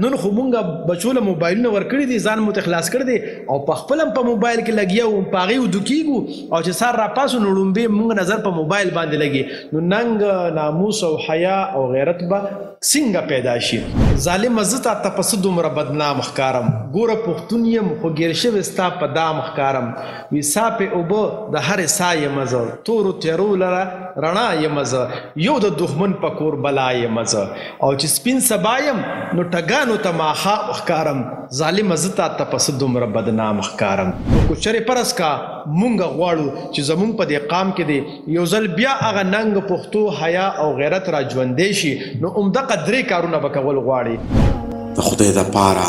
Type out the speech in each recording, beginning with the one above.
نن خو مونږ بچو له موبایلونه ورکړي دي ځان مو ته خلاص کړی دی او په خپل هم په موبایل کې لګیا وو په هغې ودو کېږو او چې سار راپاسو نو لومبې مونږ نظر په موبایل باندې لګي نو ننګ ناموس او حیا او غیرت به څنګه پیدا شي ظالمه زه تا ته پسه دومره بدنام ښکارم ګوره پښتون یم خو ګیر شوی ستا په دام ښکارم وي ساپې اوبه د هرې سا یم زه تورو تیرو لره رڼا یم زه یو د دښمن په کور بلا یم زه او چې سپین سبا یم نو ټګانو ته ماښا ښکارم ظالمه زه تا ته پسه دومره بدنام ښکارم نو که چرې فرض کا مونږ غواړو چې زمونږ په دې قام کې دی یو ځل بیا هغه ننګ پښتو حیا او غیرت را ژوندی شي نو همدغه درې کارونه به کول غواړي د خدای دپاره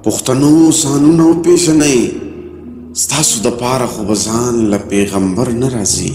پښتنو ځانونه وپېژنئ ستاسو دپاره خو به ځان له پیغمبر نه راځي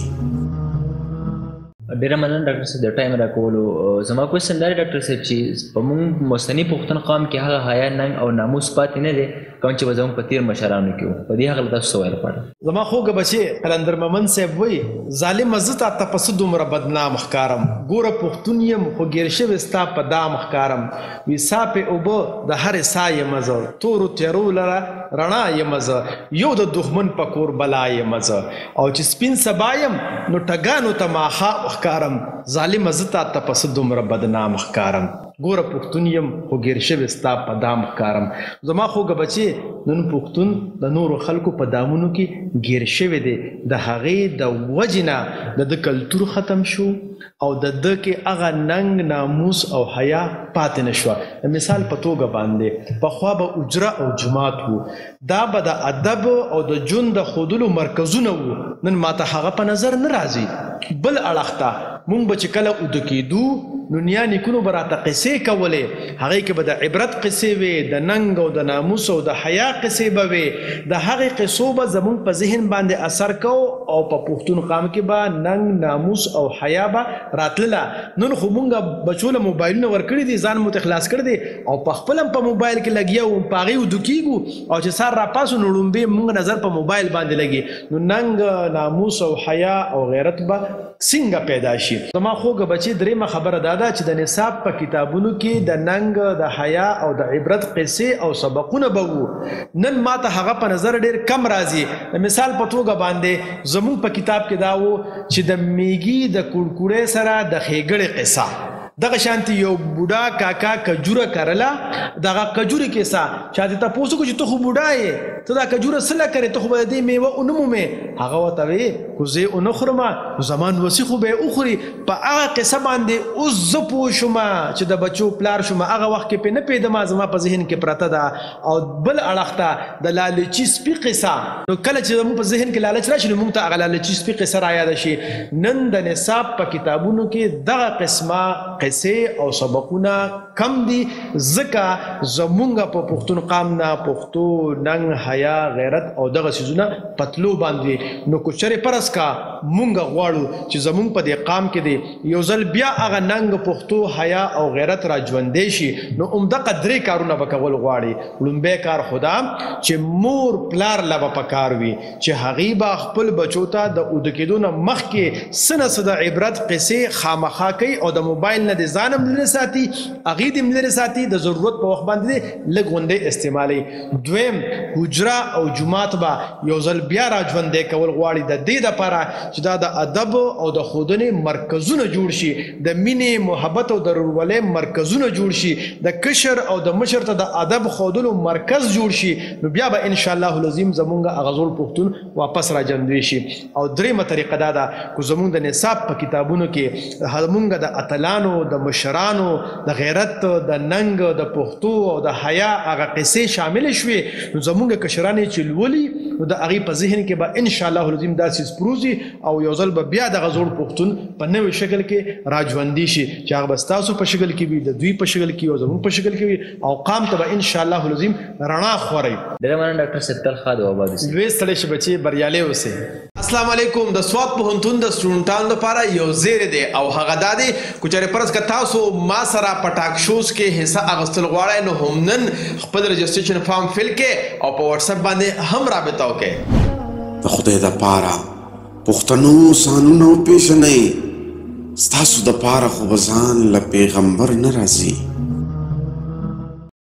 ډېره مننه ډاکټر صاحب د ټایم راکولو زما کوېسچن دا دی ډاکټر صاحب چې په موږ مستني پښتون قام کې هغه حیا ننګ او ناموس پاتې نه دی کوم چې به زموږ په تېر مشرانو کې وو په دې هغه له تاسو څه ویل غواړم زما خوږه بچې قلندر مومن صاحب وایي ظالمه زه تا ته پسه دومره بدنام ښکارم ګوره پښتون یم خو ګیر شوی ستا په دام ښکارم وي ساپې اوبه د هرې سا یم زه تورو تیرو لره رڼا یم زه یو د دښمن په کور بلا یم زه او چې سپین سبا یم نو ټګانو ته ماښا ښکارم ظالمه زه تا ته پسه دومره بدنام ښکارم ګوره پښتون یم خو ګیر شوی ستا په دام ښکارم زما خوږه بچې نن پښتون د نورو خلکو په دامونو کې ګیر شوی دی د هغې د وجې نه د ده کلتور ختم شو او د ده کې هغه ننګ ناموس او حیا پاتې نه شوه د مثال په توګه باندې پخوا به اجره او جماعت وو دا به د ادب او د ژوند د ښودلو مرکزونه وو نن ماته هغه په نظر نه راځي بل اړخ ته مونږ به چې کله اوده کېدو نو نیا نیکونو به راته قصې کولې هغې کې به د عبرت قصې وې د ننګ او د ناموس او د حیا قصې به وې د هغې قصو به زمونږ په ذهن باندې اثر کو او په پښتون قام کې به ننګ ناموس او حیا به راتلله نن خو مونږ بچو له موبایلونه ورکړي دي ځان مو ته خلاص کړی دی او په خپل هم په موبایل کې لګیا وو په هغې ودو کېږو او چې سار راپاسو نو لومبې مونږ نظر په موبایل باندې لګي نو ننګ ناموس او حیا او غیرت به څنګه پیدا شي زما خوږه بچې درېیمه خبره دا ده چې د نصاب په کتابونو کې د ننګ د حیا او د عبرت قصې او سبقونه به وو نن ماته هغه په نظر ډېر کم راځي د مثال په توګه باندې زموږ په کتاب کې دا وو چې د میږي د کوړکوړې سره د ښېګړې قصه دغه شانتي یو بوډا کاکا کجوره کرله دغه کجورې کیسه چا دې تپوس وکړو چې ته خو بوډا یې ته دا کجوره څه له کرې ته خو به د دې میوه ونه مومې هغه ورته ویې خو زه یې ونه خورم نو زما نوسي خو به یې وخوري په هغه قصه باندې اوس زه پوه شوم چې د بچو پلار شوم هغه وخت کې پرې نه پوهېدم زما په ذهن کې پرته ده او بل اړخ ته د لالچي سپي قصه نو کله چې زموږ په ذهن کې لالچ راشي نو موږ ته هغه لالچي سپي قصه رایاده شي نن د نصاب په کتابونو کې دغه قسمه قصې او سبقونه کم دي ځکه زمونږ په پښتون قام نه پښتو ننګ حیا غیرت او دغه څیزونه پتلو باندې نو که چرې فرض کا مونږ غواړو چې زمونږ په دې قام کې دی یو ځل بیا هغه ننګ پښتو حیا او غیرت را ژوندی شي نو همدغه درې کارونه به کول غواړي لومبی کار خدا چې مور پلار له به پکار وي چې هغې به خپل بچو ته د اوده کېدو نه مخکې څه نه څه د عبرت قصې خامخا کوي او د موبایل نه د ځان هم لرې ساتي هغې دې هم لرې ساتي د ضرورت په وخت باندې لږ غونډۍ استعمالوي دویم حجره او جومات به یو ځل بیا را ژوندی کول غواړي د دې دپاره چې دا د ادب او د ښودنې مرکزونه جوړ شي د مینې محبت او د ورورولۍ مرکزونه جوړ شي د کشر او د مشر ته د ادب ښودلو مرکز جوړ شي نو بیا به انشاءالله العظیم زمونږ هغه زوړ پښتون واپس را ژوندی شي او درېیمه طریقه دا ده که زمونږ د نصاب په کتابونو کې زمونږ د اتلانو د مشرانو د غیرت د ننګ د پښتو او د حیا هغه قصې شاملې شوې نو زمونږ کشران یې چې لولي نو د هغې په ذهن کې به انشاءالله العظیم دا څیز پروزي او یو ځل به بیا دغه زوړ پښتون په نوي شکل کې را ژوندي شي چې هغه به ستاسو په شکل کې وي د دوی په شکل کې او زمونږ په شکل کې وي او قام ته به انشاءالله العظیم رڼا خوروي ډېره مننه ډاکټر صاحب تل ښاد او آباد اوسئ لوی ستړی شي بچې بریالی اوسئ السلام علیکم د سوات پوهنتون د سټوډنټانو لپاره یو زیری دی او هغه دا دی که چېرې فرض که تاسو ما سره په ټاک شوز کې حصه اخیستل غواړئ نو هم نن خپل رجسټریشن فارم فل کړئ او په واتساپ باندې هم رابطه وکړئ د خدای دپاره پښتنو ځانونه وپېژنئ ستاسو دپاره خو به ځان له پیغمبر نه راځي